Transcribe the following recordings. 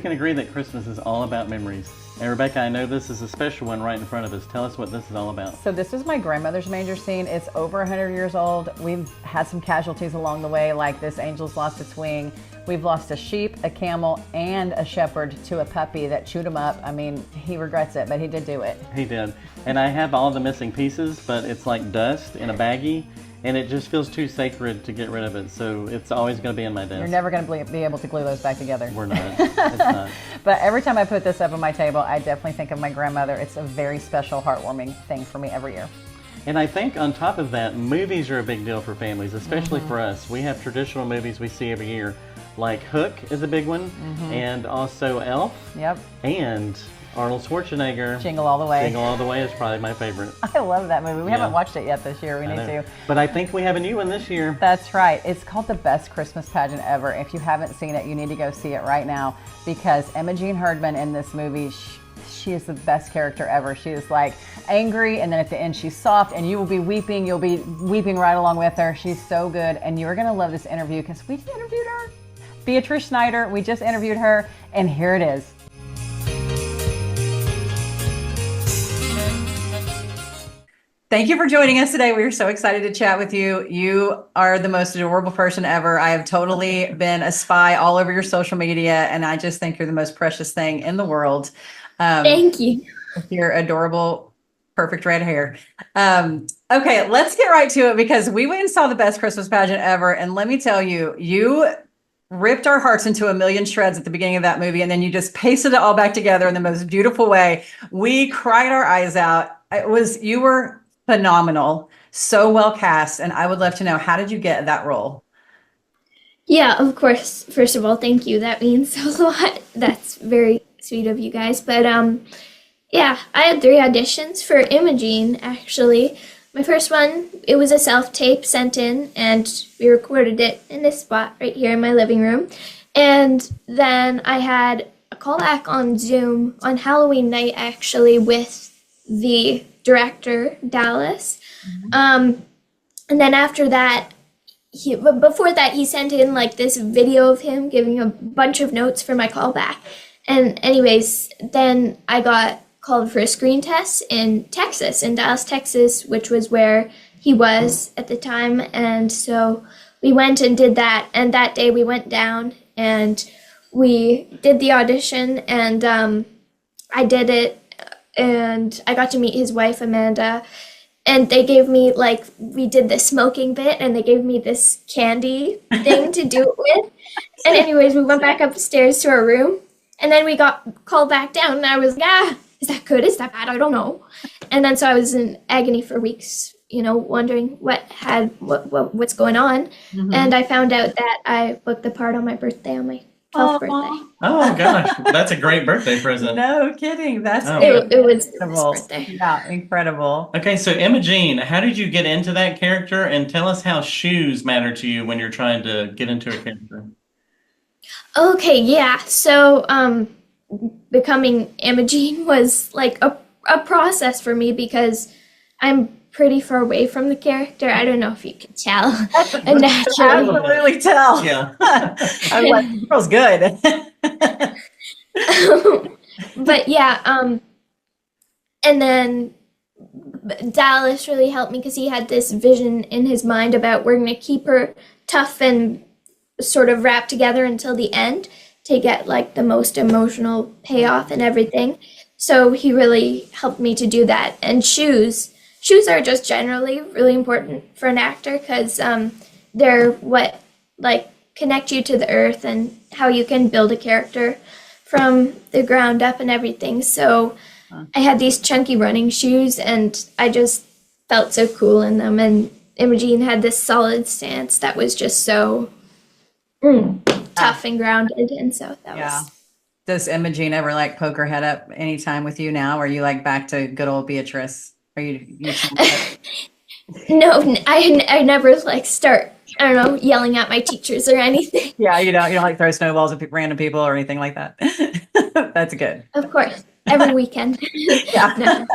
can agree that Christmas is all about memories. And Rebecca, I know this is a special one right in front of us. Tell us what this is all about. So this is my grandmother's manger scene. It's over 100 years old. We've had some casualties along the way, like this angel's lost its wing. We've lost a sheep, a camel, and a shepherd to a puppy that chewed him up. I mean, he regrets it, but he did do it. He did. And I have all the missing pieces, but it's like dust in a baggie. And it just feels too sacred to get rid of it, so it's always going to be in my desk. You're never going to be able to glue those back together. We're not. It's not. But every time I put this up on my table, I definitely think of my grandmother. It's a very special, heartwarming thing for me every year. And I think on top of that, movies are a big deal for families, especially for us. We have traditional movies we see every year, like Hook is a big one, and also Elf. Yep. And Arnold Schwarzenegger. Jingle All the Way. Jingle All the Way is probably my favorite. I love that movie. We haven't watched it yet this year. We need to. But I think we have a new one this year. That's right. It's called The Best Christmas Pageant Ever. If you haven't seen it, you need to go see it right now, because Imogene Herdman in this movie, she is the best character ever. She is like angry, and then at the end she's soft, and you will be weeping. You'll be weeping right along with her. She's so good, and you're going to love this interview because we interviewed her. Beatrice Schneider, we just interviewed her, and here it is. Thank you for joining us today. We are so excited to chat with you. You are the most adorable person ever. I have totally been a spy all over your social media, and I just think you're the most precious thing in the world. Thank you. With your adorable, perfect red hair. Okay, let's get right to it, because we went and saw The Best Christmas Pageant Ever, and let me tell you, you ripped our hearts into a million shreds at the beginning of that movie, and then you just pasted it all back together in the most beautiful way. We cried our eyes out. You were phenomenal, so well cast, and I would love to know, how did you get that role? Yeah, of course. First of all, thank you. That means a lot. That's very sweet of you guys. But yeah, I had 3 auditions for Imogene, actually. My first one, it was a self-tape sent in, and we recorded it in this spot right here in my living room. And then I had a callback on Zoom on Halloween night, actually, with the director, Dallas. And then after that, before that, he sent in like this video of him giving a bunch of notes for my callback. And anyways, then I got called for a screen test in Texas, in Dallas, Texas, which was where he was at the time. And so we went and did that. And that day we went down and we did the audition, and I did it. And I got to meet his wife, Amanda, and they gave me, like, we did the smoking bit, and they gave me this candy thing to do it with. And anyways, we went back upstairs to our room, and then we got called back down, and I was like, is that good? Is that bad? I don't know. And then so I was in agony for weeks, you know, wondering what's going on. And I found out that I booked the part on my birthday, on my 12th birthday. Oh gosh, that's a great birthday present. No kidding. That's it was incredible. his birthday. Yeah, incredible. Okay, so Imogene, how did you get into that character, and tell us how shoes matter to you when you're trying to get into a character? Okay, yeah. So becoming Imogene was like a process for me, because I'm pretty far away from the character. I don't know if you can tell. Naturally. Absolutely tell. Yeah. I'm like, girl's good. But yeah, and then Dallas really helped me, because he had this vision in his mind about we're going to keep her tough and sort of wrapped together until the end to get like the most emotional payoff and everything. So he really helped me to do that. And shoes are just generally really important for an actor, because they're what like connect you to the earth and how you can build a character from the ground up and everything. So I had these chunky running shoes, and I just felt so cool in them. And Imogene had this solid stance that was just so tough and grounded. And so that was. Does Imogene ever like poke her head up anytime with you now? Or are you like back to good old Beatrice? Are you No, I never like start, I don't know, yelling at my teachers or anything. Yeah, you don't like throw snowballs at random people or anything like that. That's good. Of course. every weekend. Yeah,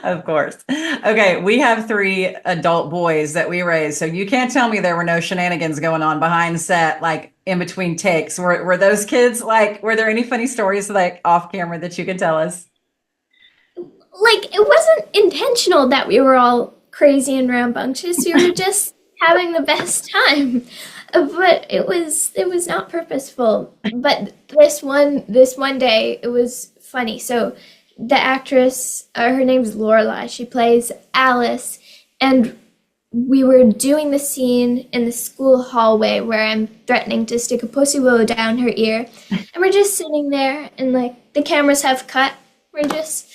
of course. Okay, we have 3 adult boys that we raised, so you can't tell me there were no shenanigans going on behind set, like in between takes. Were those kids like? Were there any funny stories like off camera that you can tell us? Like, it wasn't intentional that we were all crazy and rambunctious. We were just having the best time. But it was not purposeful. But this one day it was funny. So the actress, her name's Lorelai. She plays Alice, and we were doing the scene in the school hallway where I'm threatening to stick a pussy willow down her ear, and we're just sitting there, and like the cameras have cut. We're just,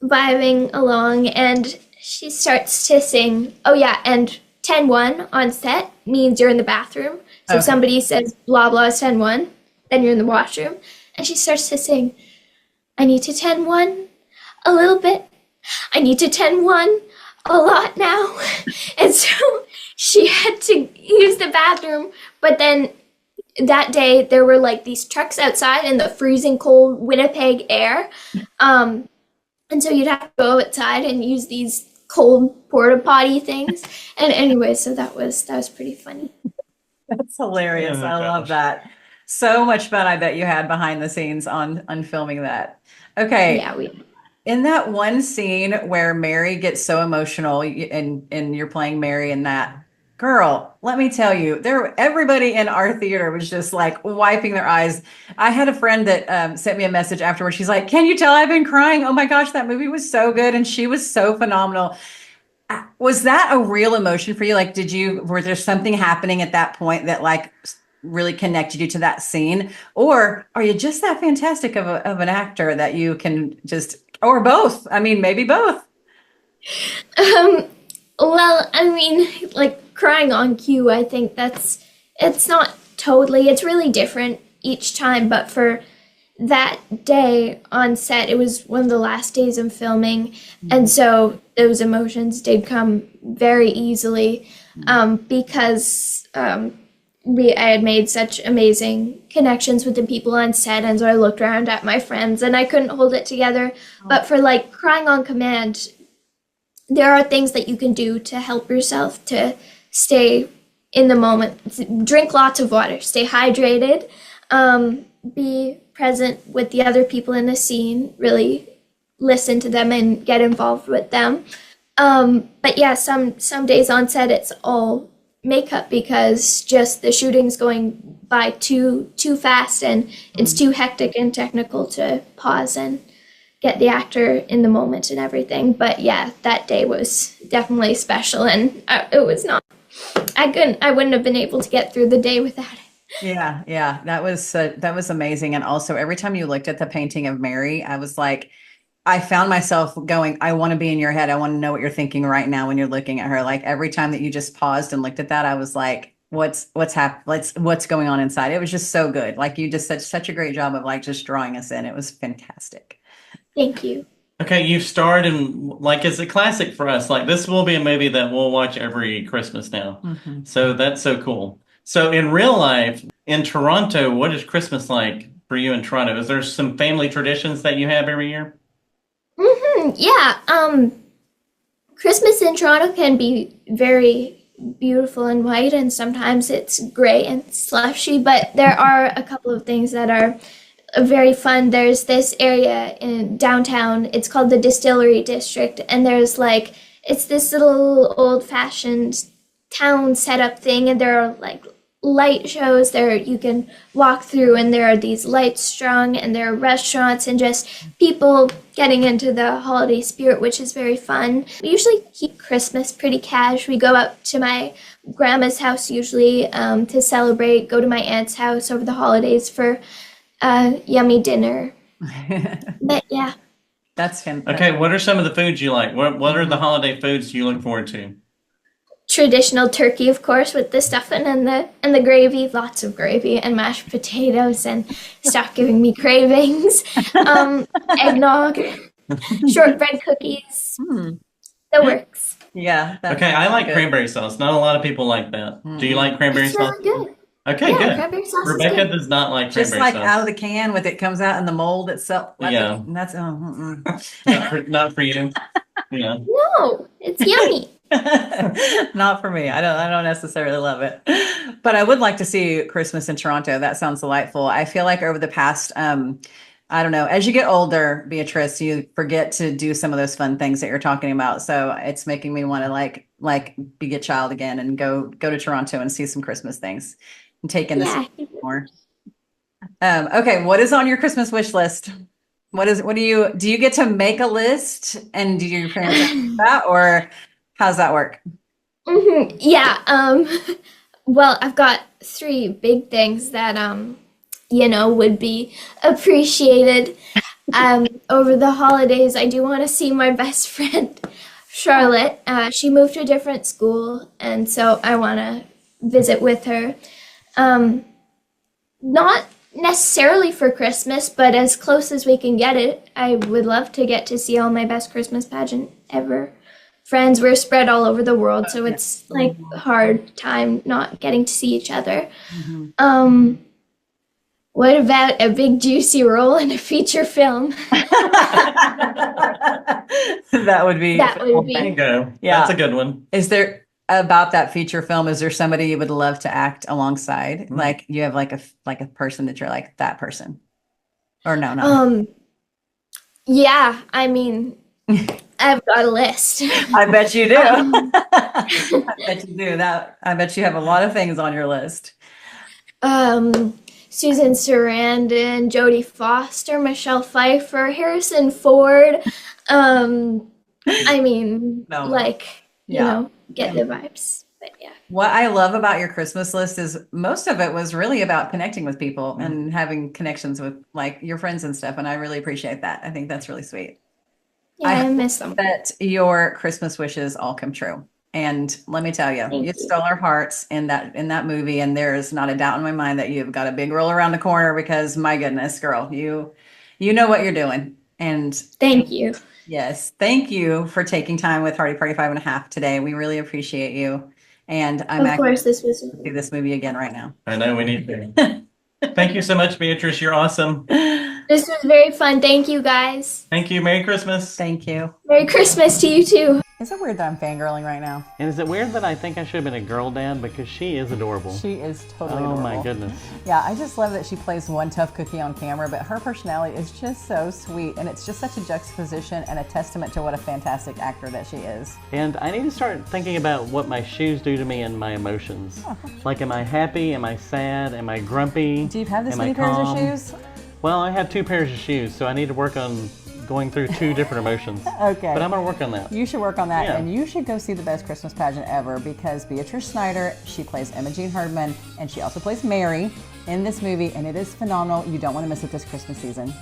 vibing along, and she starts to sing. Oh yeah, and 10-1 on set means you're in the bathroom. So if somebody says blah blah is 10-1, then you're in the washroom. And she starts to sing, I need to 10-1 a little bit. I need to 10-1 a lot now. And so she had to use the bathroom. But then that day there were like these trucks outside in the freezing cold Winnipeg air. And so you'd have to go outside and use these cold porta potty things. And anyway, so that was pretty funny. That's hilarious. Oh my I love gosh. that. So much fun I bet you had behind the scenes on filming that. Okay. Yeah, In that one scene where Mary gets so emotional and you're playing Mary in that, girl, let me tell you, everybody in our theater was just like wiping their eyes. I had a friend that sent me a message afterwards. She's like, can you tell I've been crying? Oh my gosh, that movie was so good. And she was so phenomenal. Was that a real emotion for you? Like, was there something happening at that point that like really connected you to that scene? Or are you just that fantastic of an actor that you can just, or both? I mean, maybe both. Well, I mean, like crying on cue, I think it's not totally, it's really different each time, but for that day on set, it was one of the last days of filming, and so those emotions did come very easily, because I had made such amazing connections with the people on set, and so I looked around at my friends and I couldn't hold it together. But for like crying on command, there are things that you can do to help yourself to stay in the moment. Drink lots of water, stay hydrated, be present with the other people in the scene, really listen to them and get involved with them. But yeah, some days on set it's all makeup because just the shooting's going by too fast and it's too hectic and technical to pause and get the actor in the moment and everything. But yeah, that day was definitely special, and I wouldn't have been able to get through the day without it. Yeah, that was amazing. And also, every time you looked at the painting of Mary, I was like, I found myself going, I want to be in your head. I want to know what you're thinking right now when you're looking at her. Like every time that you just paused and looked at that, I was like, what's going on inside? It was just so good. Like you just did such a great job of like just drawing us in. It was fantastic. Thank you. Okay, you've starred in, like, it's a classic for us. Like, this will be a movie that we'll watch every Christmas now. Mm-hmm. So that's so cool. So in real life, in Toronto, what is Christmas like for you in Toronto? Is there some family traditions that you have every year? Yeah. Christmas in Toronto can be very beautiful and white, and sometimes it's gray and slushy, but there are a couple of things that are very fun. There's this area in downtown, it's called the Distillery District, and there's like, it's this little old-fashioned town setup thing, and there are like light shows there you can walk through, and there are these lights strung, and there are restaurants and just people getting into the holiday spirit, which is very fun. We usually keep Christmas pretty cash. We go up to my grandma's house usually to celebrate, go to my aunt's house over the holidays for yummy dinner. But yeah. That's fantastic. Okay, what are some of the foods you like? What are the holiday foods you look forward to? Traditional turkey, of course, with the stuffing and the gravy, lots of gravy and mashed potatoes, and stop giving me cravings. Eggnog, shortbread cookies, the works. Yeah. Okay, I like cranberry sauce. Not a lot of people like that. Do you like cranberry It's sauce? really good. Okay, Yeah, good. cranberry sauce is Rebecca good. does not like Just cranberry like sauce. out of the can with it comes out in the mold itself. Yeah. That's Not for you. Yeah. No, it's yummy. not for me. I don't necessarily love it. But I would like to see Christmas in Toronto. That sounds delightful. I feel like over the past I don't know, as you get older, Beatrice, you forget to do some of those fun things that you're talking about. So it's making me want to like be a child again and go to Toronto and see some Christmas things and take in Yeah. this more. Okay, what is on your Christmas wish list? What do you get to make a list and do your parents do that, or how's that work? Yeah. Well, I've got 3 big things that would be appreciated. Over the holidays, I do want to see my best friend, Charlotte. She moved to a different school, and so I want to visit with her. Not necessarily for Christmas, but as close as we can get it. I would love to get to see all my best Christmas pageant ever friends. We're spread all over the world, so it's like a hard time not getting to see each other. What about a big juicy role in a feature film? That would be There you go. Yeah. That's a good one. Is there about that feature film, is there somebody you would love to act alongside? Like you have like a person that you're like that person? Or no? Yeah, I mean, I've got a list. I bet you do. I bet you do. I bet you have a lot of things on your list. Susan Sarandon, Jodie Foster, Michelle Pfeiffer, Harrison Ford. I mean, get the vibes. But yeah. What I love about your Christmas list is most of it was really about connecting with people and having connections with like your friends and stuff. And I really appreciate that. I think that's really sweet. Yeah, I miss them. That your Christmas wishes all come true. And let me tell you, you stole our hearts in that movie. And there is not a doubt in my mind that you've got a big roll around the corner because my goodness, girl, you know what you're doing. And thank you. Yes. Thank you for taking time with Hardy Party 5.5 today. We really appreciate you. And I'm of course this was see this movie again right now. I know we need to. Thank you so much, Beatrice. You're awesome. This was very fun. Thank you, guys. Thank you. Merry Christmas. Thank you. Merry Christmas to you too. Is it weird that I'm fangirling right now? And is it weird that I think I should have been a girl dad because she is adorable? She is totally Oh adorable. my goodness. Yeah, I just love that she plays one tough cookie on camera, but her personality is just so sweet, and it's just such a juxtaposition and a testament to what a fantastic actor that she is. And I need to start thinking about what my shoes do to me and my emotions. Like, am I happy? Am I sad? Am I grumpy? Do you have this Am many I pairs of calm? shoes? Well, I have 2 pairs of shoes, so I need to work on going through 2 different emotions. Okay. But I'm going to work on that. You should work on that, Yeah. and you should go see the best Christmas pageant ever because Beatrice Schneider, she plays Imogene Herdman, and she also plays Mary in this movie, and it is phenomenal. You don't want to miss it this Christmas season.